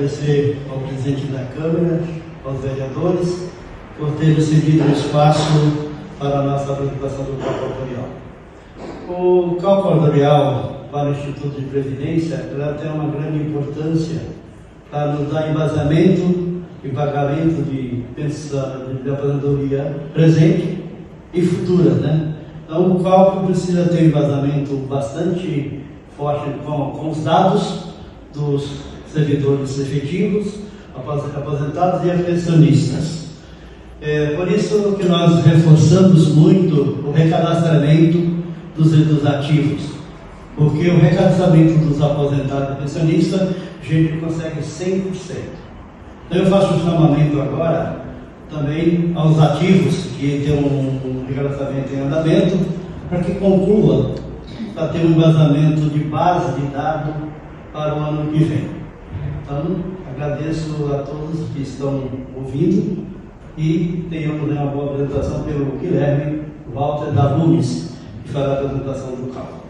agradecer ao presidente da Câmara, aos vereadores, por terem cedido o espaço para a nossa apresentação do cálculo atuarial. O cálculo atuarial para o Instituto de Previdência ela tem uma grande importância para nos dar embasamento e pagamento de pensão, de aposentadoria presente e futura, né? Então, o cálculo precisa ter um embasamento bastante forte com os dados dos servidores efetivos, aposentados e pensionistas. Por isso que nós reforçamos muito o recadastramento dos ativos, porque o recadastramento dos aposentados e pensionistas a gente consegue 100%. Então eu faço um chamamento agora também aos ativos que têm um recadastramento em andamento, para que conclua, para ter um embasamento de base de dados para o ano que vem. Então, agradeço a todos que estão ouvindo e tenhamos uma boa apresentação pelo Guilherme Walter da Lumes, que fará a apresentação do cálculo.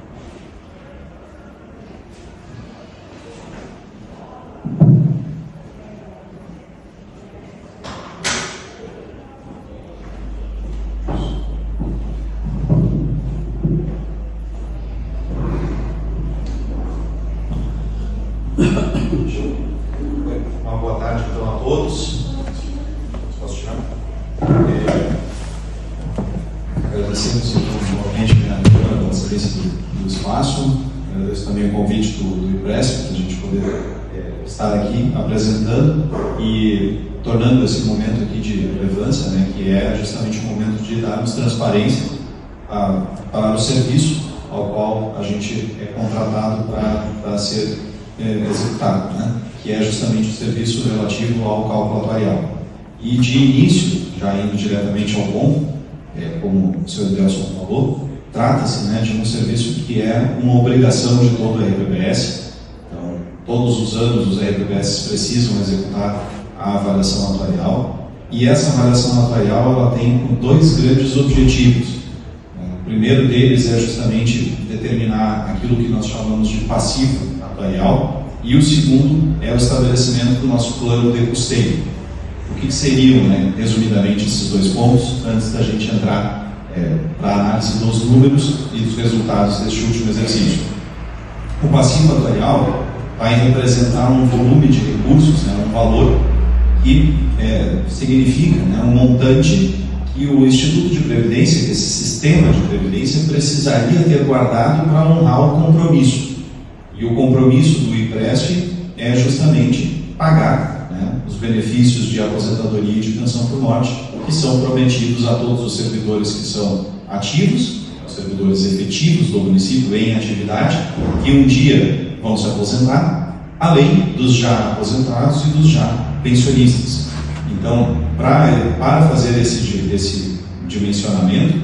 Uma boa tarde então a todos. Posso tirar? Agradecemos novamente a Câmara pela cedência do espaço. Agradeço também o convite do IPRESP para a gente poder estar aqui apresentando e tornando esse momento aqui de relevância, né, que é justamente o momento de darmos transparência para o serviço ao qual a gente é contratado para ser executado, né? Que é justamente o serviço relativo ao cálculo atuarial. E de início, já indo diretamente ao ponto, como o senhor Delson falou, trata-se, né, de um serviço que é uma obrigação de todo o RPBS. Então, todos os anos os RPBS precisam executar a avaliação atuarial, e essa avaliação atuarial ela tem dois grandes objetivos. O primeiro deles é justamente determinar aquilo que nós chamamos de passivo atuarial, e o segundo é o estabelecimento do nosso plano de custeio. O que seriam, né, resumidamente, esses dois pontos, antes da gente entrar para a análise dos números e dos resultados deste último exercício. O passivo atuarial vai representar um volume de recursos, né, um valor que significa, né, um montante que o Instituto de Previdência, que esse sistema de previdência, precisaria ter guardado para honrar o compromisso. E o compromisso do IPRESP é justamente pagar, né, os benefícios de aposentadoria e de pensão por morte que são prometidos a todos os servidores que são ativos, os servidores efetivos do município em atividade, que um dia vão se aposentar, além dos já aposentados e dos já pensionistas. Então, para fazer esse dimensionamento,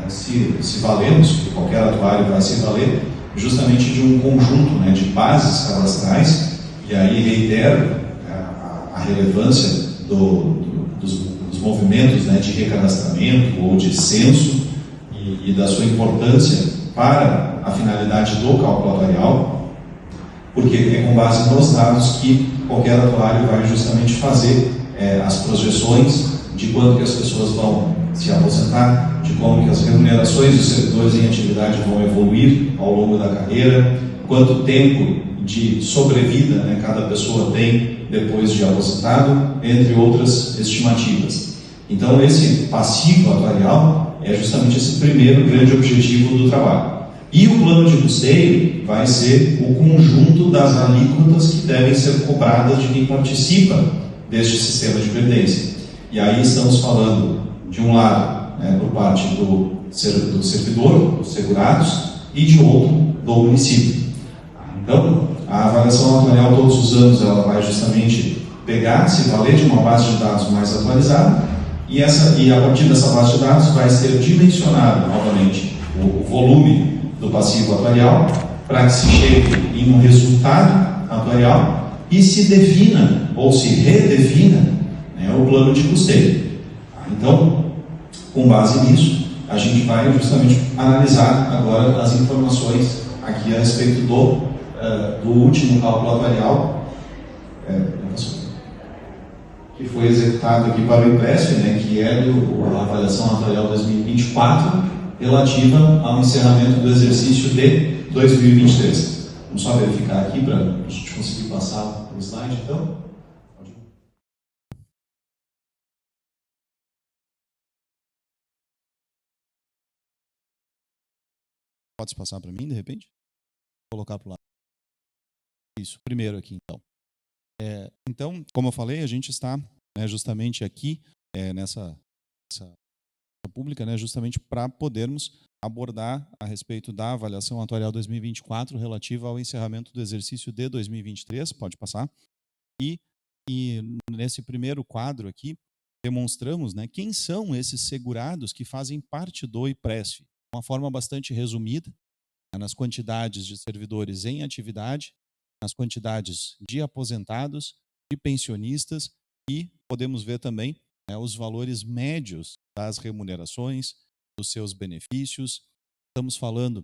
se valemos, que qualquer atuário vai se valer, justamente de um conjunto, né, de bases cadastrais, e aí reitero a relevância dos movimentos, né, de recadastramento ou de censo e da sua importância para a finalidade do cálculo atuarial, porque é com base nos dados que qualquer atuário vai justamente fazer as projeções de quando que as pessoas vão se aposentar, de como que as remunerações dos servidores em atividade vão evoluir ao longo da carreira, quanto tempo de sobrevida, né, cada pessoa tem depois de aposentado, entre outras estimativas. Então, esse passivo atuarial é justamente esse primeiro grande objetivo do trabalho. E o plano de custeio vai ser o conjunto das alíquotas que devem ser cobradas de quem participa deste sistema de previdência. E aí estamos falando, de um lado, né, por parte do servidor, dos segurados, e de outro, do município. Então, a avaliação atuarial todos os anos ela vai justamente pegar, se valer de uma base de dados mais atualizada, e a partir dessa base de dados vai ser dimensionado novamente o volume do passivo atuarial para que se chegue em um resultado atuarial e se defina ou se redefina, né, o plano de custeio. Então, com base nisso, a gente vai justamente analisar agora as informações aqui a respeito do último cálculo atuarial. Posso que foi executado aqui para o IPRESP, né, que é a avaliação atuarial 2024, relativa ao encerramento do exercício de 2023. Vamos só verificar aqui para a gente conseguir passar o slide, então. Pode passar para mim, de repente? Vou colocar para o lado. Isso, primeiro aqui, então. Então, como eu falei, a gente está, né, justamente aqui, nessa pública, né, justamente para podermos abordar a respeito da avaliação atuarial 2024 relativa ao encerramento do exercício de 2023, pode passar. E nesse primeiro quadro aqui, demonstramos, né, quem são esses segurados que fazem parte do IPRESF, de uma forma bastante resumida, né, nas quantidades de servidores em atividade, nas quantidades de aposentados, de pensionistas, e podemos ver também, né, os valores médios das remunerações, dos seus benefícios. Estamos falando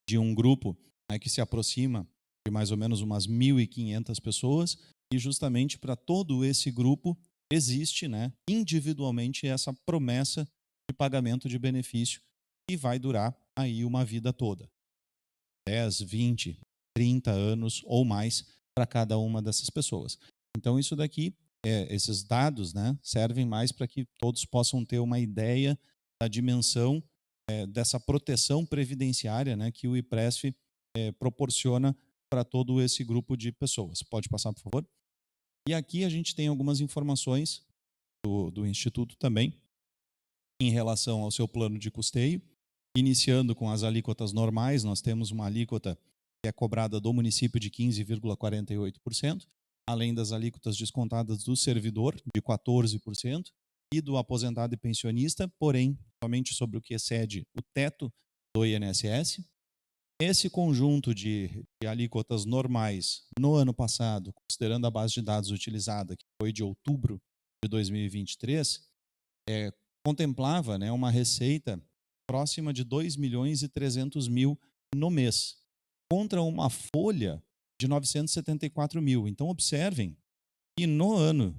de um grupo, né, que se aproxima de mais ou menos umas 1.500 pessoas, e justamente para todo esse grupo existe, né, individualmente essa promessa de pagamento de benefício que vai durar aí uma vida toda. 10, 20, 30 anos ou mais para cada uma dessas pessoas. Então isso daqui, esses dados, né, servem mais para que todos possam ter uma ideia da dimensão dessa proteção previdenciária, né, que o IPRESF proporciona para todo esse grupo de pessoas. Pode passar, por favor? E aqui a gente tem algumas informações do Instituto também em relação ao seu plano de custeio. Iniciando com as alíquotas normais, nós temos uma alíquota que é cobrada do município de 15,48%, além das alíquotas descontadas do servidor, de 14%, e do aposentado e pensionista, porém, somente sobre o que excede o teto do INSS. Esse conjunto de alíquotas normais no ano passado, considerando a base de dados utilizada, que foi de outubro de 2023, contemplava, né, uma receita próxima de 2.300.000 no mês, contra uma folha de 974.000. Então, observem que no ano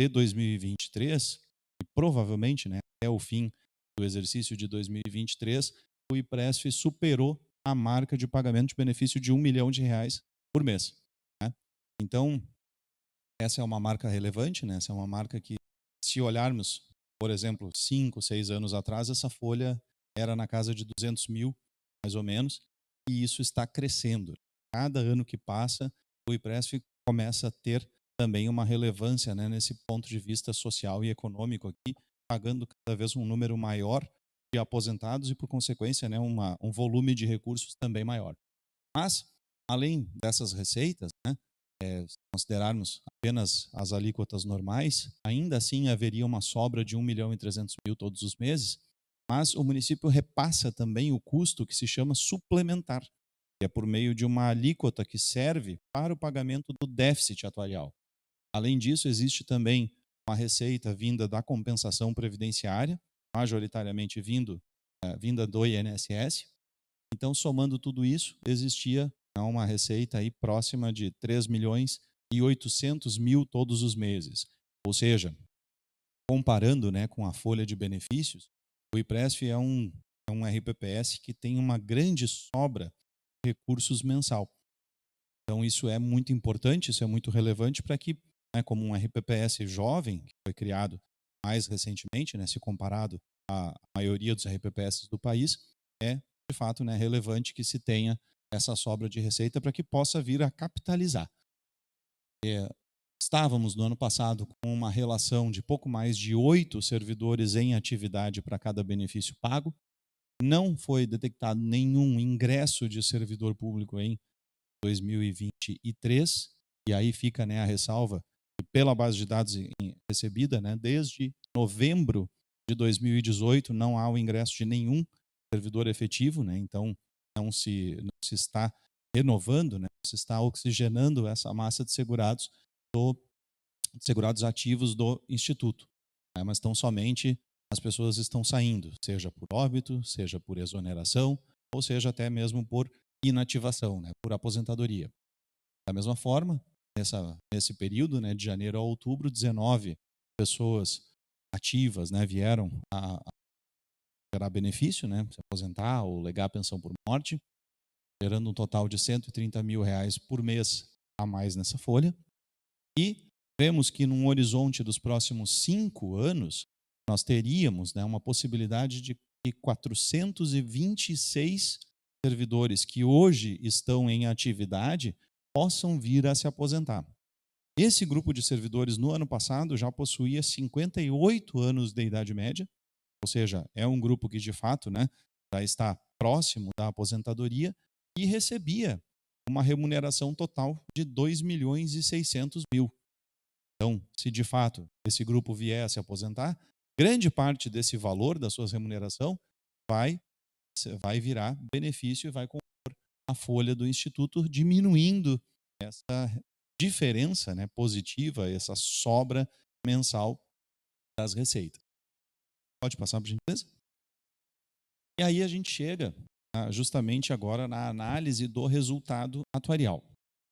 de 2023, e provavelmente, né, até o fim do exercício de 2023, o IPRESF superou a marca de pagamento de benefício de R$1 milhão por mês, né? Então, essa é uma marca relevante, né? Essa é uma marca que, se olharmos, por exemplo, 5, 6 anos atrás, essa folha era na casa de 200.000, mais ou menos, e isso está crescendo. Cada ano que passa, o IPRESF começa a ter também uma relevância, né, nesse ponto de vista social e econômico aqui, pagando cada vez um número maior de aposentados e, por consequência, né, um volume de recursos também maior. Mas, além dessas receitas, né, se considerarmos apenas as alíquotas normais, ainda assim haveria uma sobra de 1.300.000 todos os meses, mas o município repassa também o custo que se chama suplementar, que é por meio de uma alíquota que serve para o pagamento do déficit atuarial. Além disso, existe também uma receita vinda da compensação previdenciária, majoritariamente vinda do INSS. Então, somando tudo isso, existia uma receita aí próxima de 3.800.000 todos os meses. Ou seja, comparando, né, com a folha de benefícios, o IPRESF é um RPPS que tem uma grande sobra de recursos mensal. Então, isso é muito importante, isso é muito relevante para que, né, como um RPPS jovem, que foi criado mais recentemente, né, se comparado à maioria dos RPPS do país, é, de fato, né, relevante que se tenha essa sobra de receita para que possa vir a capitalizar. Estávamos no ano passado com uma relação de pouco mais de 8 servidores em atividade para cada benefício pago. Não foi detectado nenhum ingresso de servidor público em 2023, e aí fica, né, a ressalva que, pela base de dados recebida, né, desde novembro de 2018 não há o ingresso de nenhum servidor efetivo, né, então não se está renovando, né, se está oxigenando essa massa de segurados ativos do Instituto, né, mas tão somente as pessoas estão saindo, seja por óbito, seja por exoneração, ou seja até mesmo por inativação, né, por aposentadoria. Da mesma forma, nesse período, né, de janeiro a outubro, 19 pessoas ativas, né, vieram a gerar benefício, né, se aposentar ou legar a pensão por morte, gerando um total de R$130 mil por mês a mais nessa folha. E vemos que num horizonte dos próximos 5 anos, nós teríamos, né, uma possibilidade de que 426 servidores que hoje estão em atividade possam vir a se aposentar. Esse grupo de servidores no ano passado já possuía 58 anos de idade média, ou seja, é um grupo que de fato, né, já está próximo da aposentadoria e recebia uma remuneração total de 2.600.000. Então, se de fato esse grupo vier a se aposentar, grande parte desse valor da sua remuneração vai virar benefício e vai compor a folha do Instituto, diminuindo essa diferença, né, positiva, essa sobra mensal das receitas. Pode passar, por gentileza? E aí a gente chega justamente agora na análise do resultado atuarial.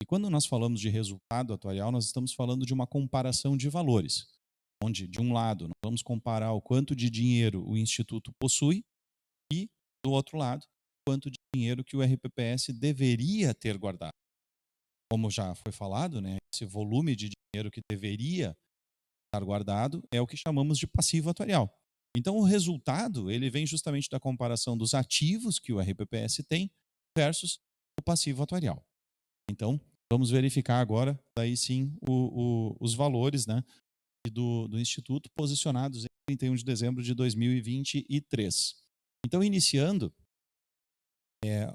E quando nós falamos de resultado atuarial, nós estamos falando de uma comparação de valores, onde, de um lado, nós vamos comparar o quanto de dinheiro o Instituto possui e, do outro lado, quanto de dinheiro que o RPPS deveria ter guardado. Como já foi falado, né, esse volume de dinheiro que deveria estar guardado é o que chamamos de passivo atuarial. Então, o resultado ele vem justamente da comparação dos ativos que o RPPS tem versus o passivo atuarial. Então, vamos verificar agora, daí sim, os valores, né, do Instituto posicionados em 31 de dezembro de 2023. Então, iniciando,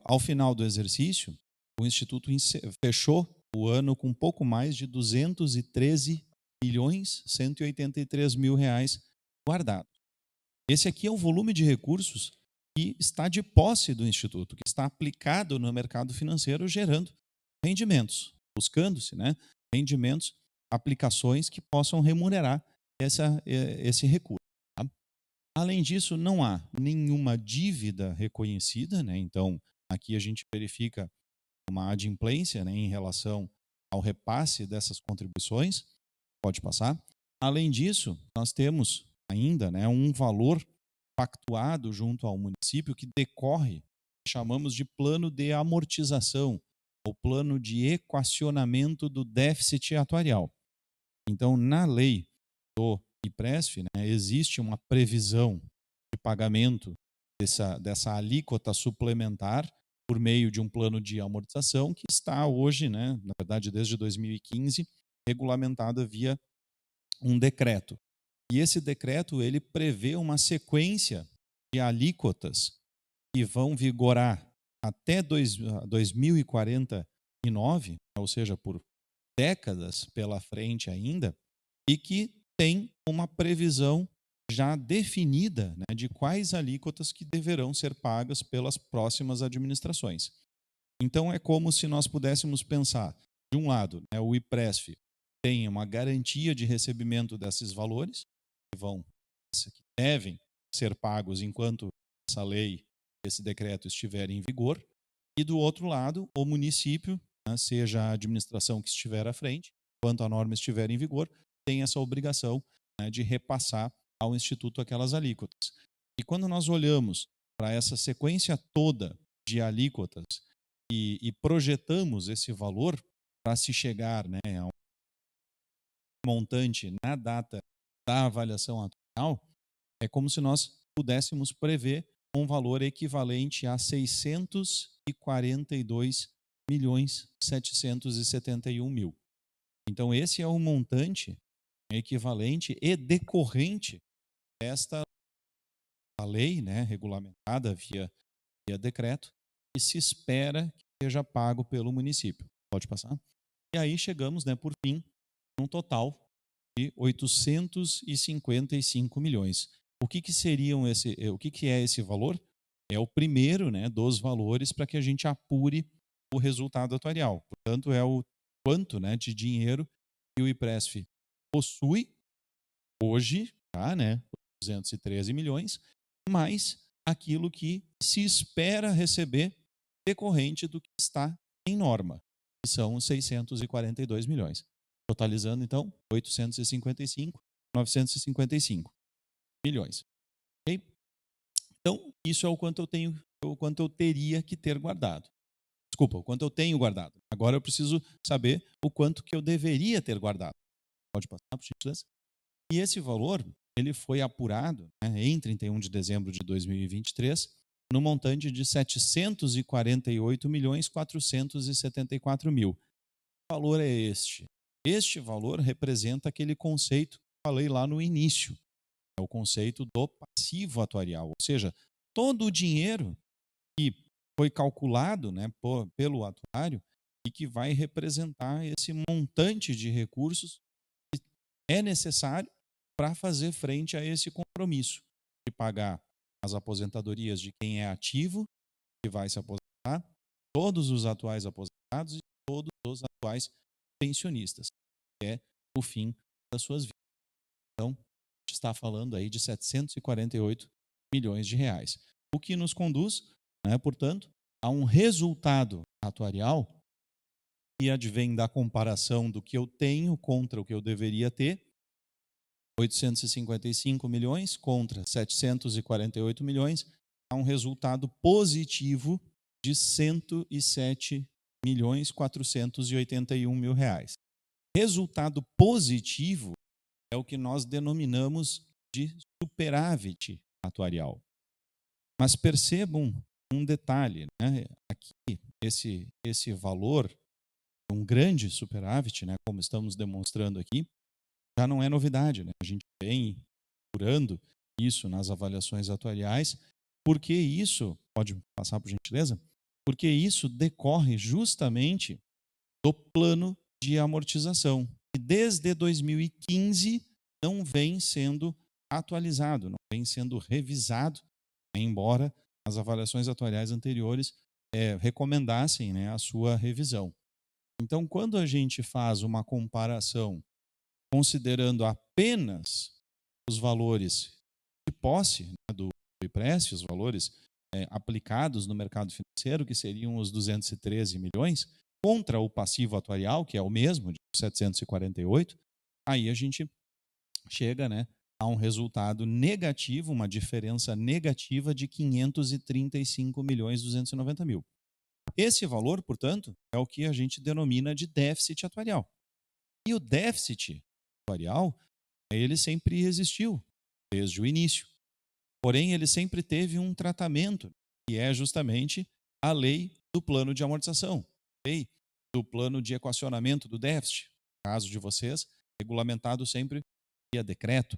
ao final do exercício, o Instituto fechou o ano com um pouco mais de 213.183.000 guardados. Esse aqui é o volume de recursos que está de posse do Instituto, que está aplicado no mercado financeiro, gerando rendimentos, buscando-se, né, rendimentos, aplicações que possam remunerar esse recurso. Tá? Além disso, não há nenhuma dívida reconhecida, né? Então, aqui a gente verifica uma adimplência, né, em relação ao repasse dessas contribuições. Pode passar. Além disso, nós temos ainda, né, um valor pactuado junto ao município que decorre, chamamos de plano de amortização, ou plano de equacionamento do déficit atuarial. Então, na lei do IPRESF, né, existe uma previsão de pagamento dessa alíquota suplementar por meio de um plano de amortização que está hoje, né, na verdade desde 2015, regulamentada via um decreto. E esse decreto ele prevê uma sequência de alíquotas que vão vigorar até 2049, ou seja, por décadas pela frente ainda, e que tem uma previsão já definida, né, de quais alíquotas que deverão ser pagas pelas próximas administrações. Então, é como se nós pudéssemos pensar, de um lado, né, o IPRESF tem uma garantia de recebimento desses valores, que devem ser pagos enquanto essa lei, esse decreto estiver em vigor, e do outro lado, o município, né, seja a administração que estiver à frente, enquanto a norma estiver em vigor, tem essa obrigação, né, de repassar ao Instituto aquelas alíquotas. E quando nós olhamos para essa sequência toda de alíquotas e projetamos esse valor para se chegar, né, a um montante na data da avaliação atual, é como se nós pudéssemos prever um valor equivalente a 642.771.000. Então, esse é o montante equivalente e decorrente desta lei, né, regulamentada via decreto, que se espera que seja pago pelo município. Pode passar? E aí chegamos, né, por fim, num total de 855 milhões. O que é esse valor? É o primeiro, né, dos valores para que a gente apure o resultado atuarial. Portanto, é o quanto, né, de dinheiro que o IPRESF possui hoje, tá, né, 213 milhões, mais aquilo que se espera receber decorrente do que está em norma. que são 642 milhões. Totalizando, então, 855 milhões. Okay? Então, isso é o quanto eu tenho, o quanto eu teria que ter guardado. Desculpa, o quanto eu tenho guardado. Agora eu preciso saber o quanto que eu deveria ter guardado. Pode passar, por gentileza? E esse valor, ele foi apurado, né, em 31 de dezembro de 2023, no montante de 748.474.000. Que valor é este? Este valor representa aquele conceito que eu falei lá no início. É o conceito do passivo atuarial, ou seja, todo o dinheiro que foi calculado, né, pelo atuário e que vai representar esse montante de recursos que é necessário para fazer frente a esse compromisso de pagar as aposentadorias de quem é ativo, que vai se aposentar, todos os atuais aposentados e todos os atuais pensionistas, que é o fim das suas vidas. Então, a gente está falando aí de 748 milhões de reais. O que nos conduz, né, portanto, a um resultado atuarial que advém da comparação do que eu tenho contra o que eu deveria ter, 855 milhões contra 748 milhões, a um resultado positivo de 107.481.000 reais. Resultado positivo é o que nós denominamos de superávit atuarial. Mas percebam um detalhe, né? Aqui, esse valor, um grande superávit, né, como estamos demonstrando aqui, já não é novidade, né? A gente vem curando isso nas avaliações atuariais, porque isso, pode passar por gentileza? Porque isso decorre justamente do plano de amortização, que desde 2015 não vem sendo atualizado, não vem sendo revisado, embora as avaliações atuariais anteriores recomendassem, né, a sua revisão. Então, quando a gente faz uma comparação considerando apenas os valores de posse, né, do IPRESF, os valores aplicados no mercado financeiro, que seriam os 213 milhões, contra o passivo atuarial, que é o mesmo, de 748, aí a gente chega, né, a um resultado negativo, uma diferença negativa de 535.290.000. Esse valor, portanto, é o que a gente denomina de déficit atuarial. E o déficit atuarial, ele sempre existiu, desde o início. Porém, ele sempre teve um tratamento, que é justamente a lei do plano de amortização, a lei do plano de equacionamento do déficit, no caso de vocês, regulamentado sempre via decreto.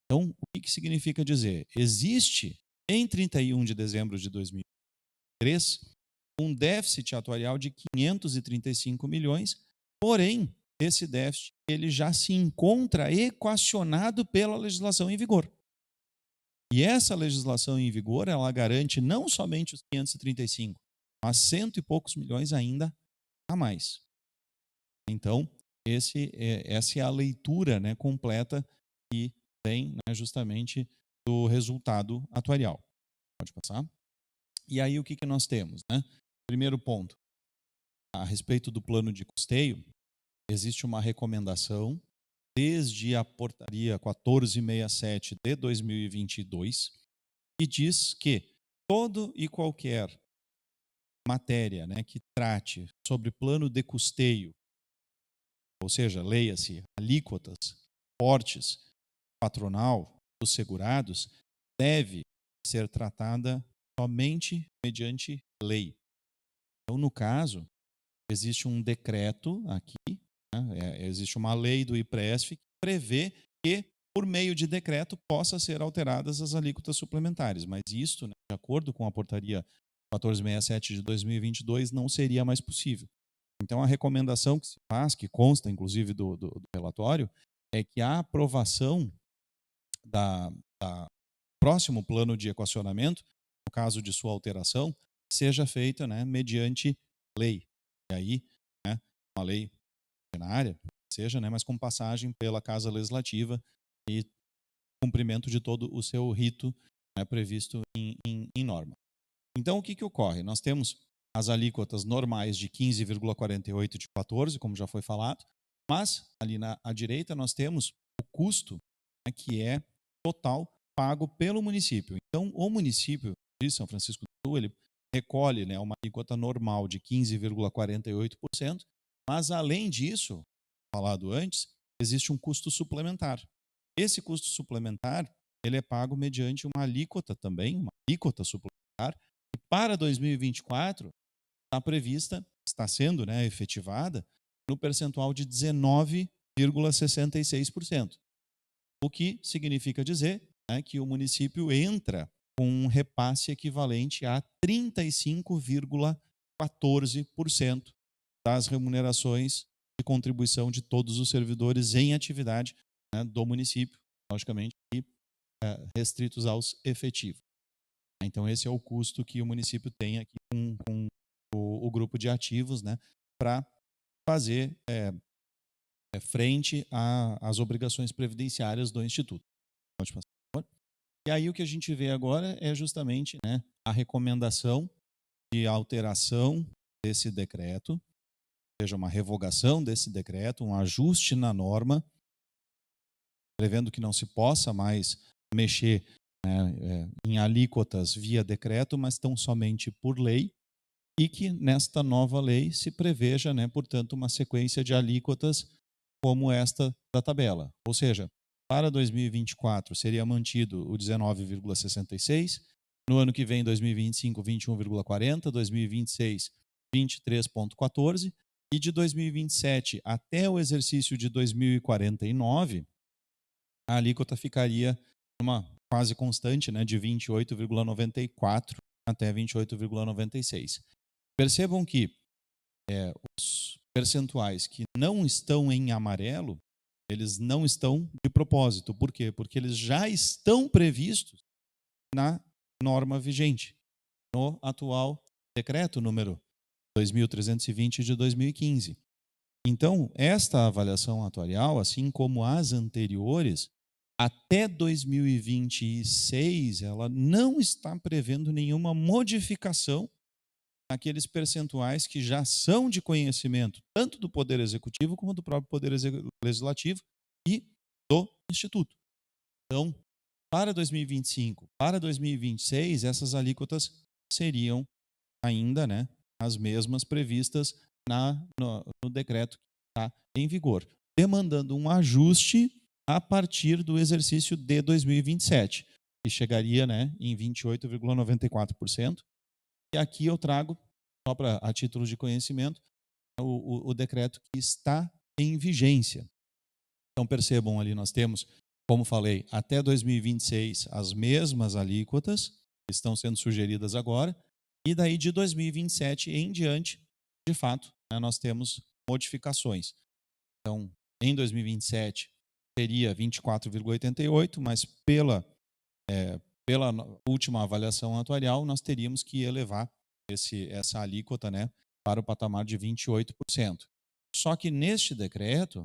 Então, o que significa dizer? Existe, em 31 de dezembro de 2003, um déficit atuarial de 535 milhões, porém, esse déficit ele já se encontra equacionado pela legislação em vigor. E essa legislação em vigor, ela garante não somente os 535, mas 100 e poucos milhões ainda a mais. Então, essa é a leitura, né, completa que tem, né, justamente do resultado atuarial. Pode passar? E aí o que nós temos, né? Primeiro ponto, a respeito do plano de custeio, existe uma recomendação desde a portaria 1467 de 2022, que diz que todo e qualquer matéria, né, que trate sobre plano de custeio, ou seja, leia-se alíquotas, portes, patronal dos segurados, deve ser tratada somente mediante lei. Então, no caso, existe um decreto aqui, né, existe uma lei do IPRESF que prevê que, por meio de decreto, possa ser alteradas as alíquotas suplementares. Mas isto, né, de acordo com a portaria 1467 de 2022, não seria mais possível. Então, a recomendação que se faz, que consta inclusive do relatório, é que a aprovação da próximo plano de equacionamento, no caso de sua alteração, seja feita, né, mediante lei. E aí, né, uma lei ordinária, seja, né, mas com passagem pela Casa Legislativa e cumprimento de todo o seu rito, né, previsto em norma. Então, o que ocorre? Nós temos as alíquotas normais de 15,48 de 14, como já foi falado, mas ali à direita nós temos o custo, né, que é total pago pelo município. Então, o município de São Francisco do Sul, ele recolhe, né, uma alíquota normal de 15,48%, mas além disso, falado antes, existe um custo suplementar. Esse custo suplementar, ele é pago mediante uma alíquota também, uma alíquota suplementar, e para 2024 está prevista, está sendo, né, efetivada no percentual de 19,66%. O que significa dizer, né, que o município entra com um repasse equivalente a 35,14% das remunerações de contribuição de todos os servidores em atividade, né, do município, logicamente, e restritos aos efetivos. Então, esse é o custo que o município tem aqui com o grupo de ativos, né, para fazer frente às obrigações previdenciárias do Instituto. Pode passar, por favor. E aí o que a gente vê agora é justamente, né, a recomendação de alteração desse decreto, ou seja, uma revogação desse decreto, um ajuste na norma, prevendo que não se possa mais mexer, né, em alíquotas via decreto, mas tão somente por lei, e que nesta nova lei se preveja, né, portanto, uma sequência de alíquotas como esta da tabela. Ou seja, para 2024 seria mantido o 19,66%, no ano que vem, 2025, 21,40%, 2026, 23,14%, e de 2027 até o exercício de 2049, a alíquota ficaria numa quase constante, né, de 28,94% até 28,96%. Percebam que os percentuais que não estão em amarelo, eles não estão de propósito. Por quê? Porque eles já estão previstos na norma vigente, no atual decreto número 2.320 de 2015. Então, esta avaliação atuarial, assim como as anteriores, até 2026, ela não está prevendo nenhuma modificação naqueles percentuais que já são de conhecimento, tanto do Poder Executivo como do próprio Poder Legislativo e do Instituto. Então, para 2025, para 2026, essas alíquotas seriam ainda, né, as mesmas previstas no decreto que está em vigor, demandando um ajuste a partir do exercício de 2027, que chegaria, né, em 28,94%. E aqui eu trago, só a título de conhecimento, o decreto que está em vigência. Então percebam ali, nós temos, como falei, até 2026 as mesmas alíquotas que estão sendo sugeridas agora, e daí de 2027 em diante, de fato, né, nós temos modificações. Então, em 2027 seria 24,88, mas pela última avaliação atuarial, nós teríamos que elevar essa alíquota, né, para o patamar de 28%. Só que neste decreto,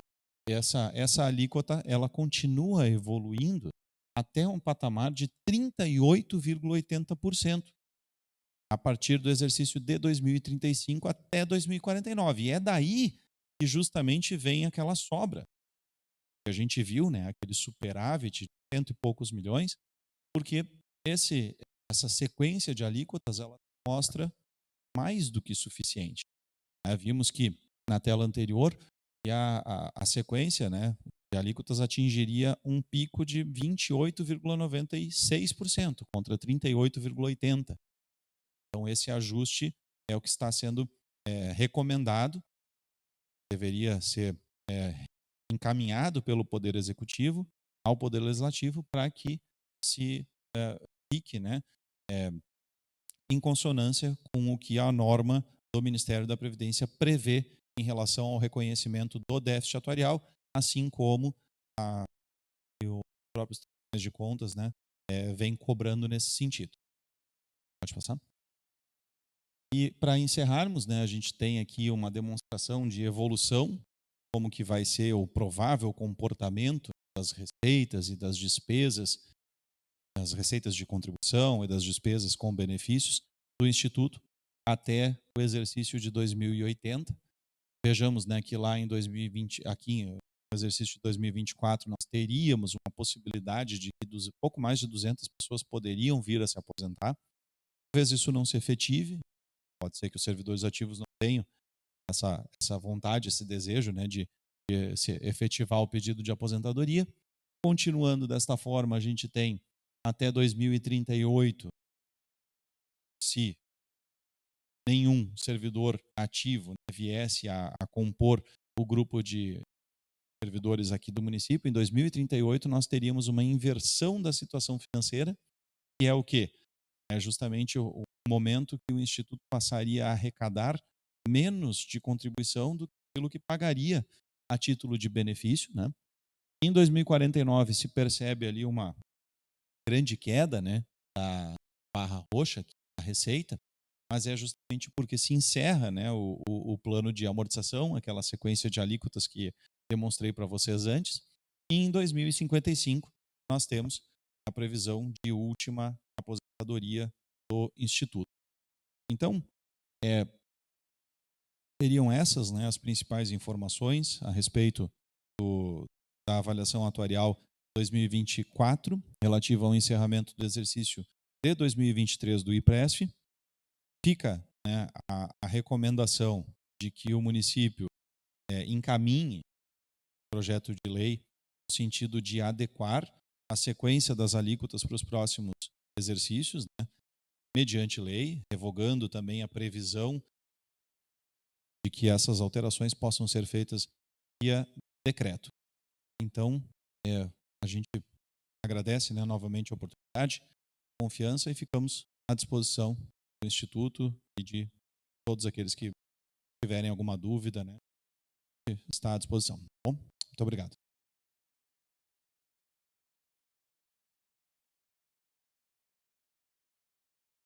essa alíquota ela continua evoluindo até um patamar de 38,80%, a partir do exercício de 2035 até 2049. E é daí que justamente vem aquela sobra que a gente viu, né, aquele superávit de 100 e poucos milhões, porque essa sequência de alíquotas ela mostra mais do que suficiente. Vimos que na tela anterior a sequência, né, de alíquotas atingiria um pico de 28,96% contra 38,80%. Então esse ajuste é o que está sendo recomendado, deveria ser encaminhado pelo Poder Executivo ao Poder Legislativo para que se fique, né, em consonância com o que a norma do Ministério da Previdência prevê em relação ao reconhecimento do déficit atuarial, assim como os próprios tribunais de contas, né, vem cobrando nesse sentido. Pode passar? E para encerrarmos, né, a gente tem aqui uma demonstração de evolução, como que vai ser o provável comportamento das receitas e das despesas, das receitas de contribuição e das despesas com benefícios do Instituto até o exercício de 2080. Vejamos, né, que lá em 2020, aqui no exercício de 2024, nós teríamos uma possibilidade de que pouco mais de 200 pessoas poderiam vir a se aposentar. Talvez isso não se efetive, pode ser que os servidores ativos não tenham essa vontade, esse desejo, né, de se efetivar o pedido de aposentadoria. Continuando desta forma, a gente tem até 2038, se nenhum servidor ativo, né, viesse a compor o grupo de servidores aqui do município, em 2038 nós teríamos uma inversão da situação financeira, que é o quê? É justamente o momento que o Instituto passaria a arrecadar menos de contribuição do que pagaria a título de benefício, né? Em 2049 se percebe ali uma grande queda, né, da barra roxa, a receita, mas é justamente porque se encerra, né, o plano de amortização, aquela sequência de alíquotas que demonstrei para vocês antes. E em 2055 nós temos a previsão de última aposentadoria do Instituto. Então, seriam essas, né, as principais informações a respeito da avaliação atuarial 2024, relativa ao encerramento do exercício de 2023 do IPRESF. Fica, né, a recomendação de que o município encaminhe o projeto de lei no sentido de adequar a sequência das alíquotas para os próximos exercícios, né, mediante lei, revogando também a previsão de que essas alterações possam ser feitas via decreto. Então, a gente agradece, né, novamente a oportunidade, a confiança, e ficamos à disposição do Instituto e de todos aqueles que tiverem alguma dúvida, né, está à disposição. Bom, muito obrigado.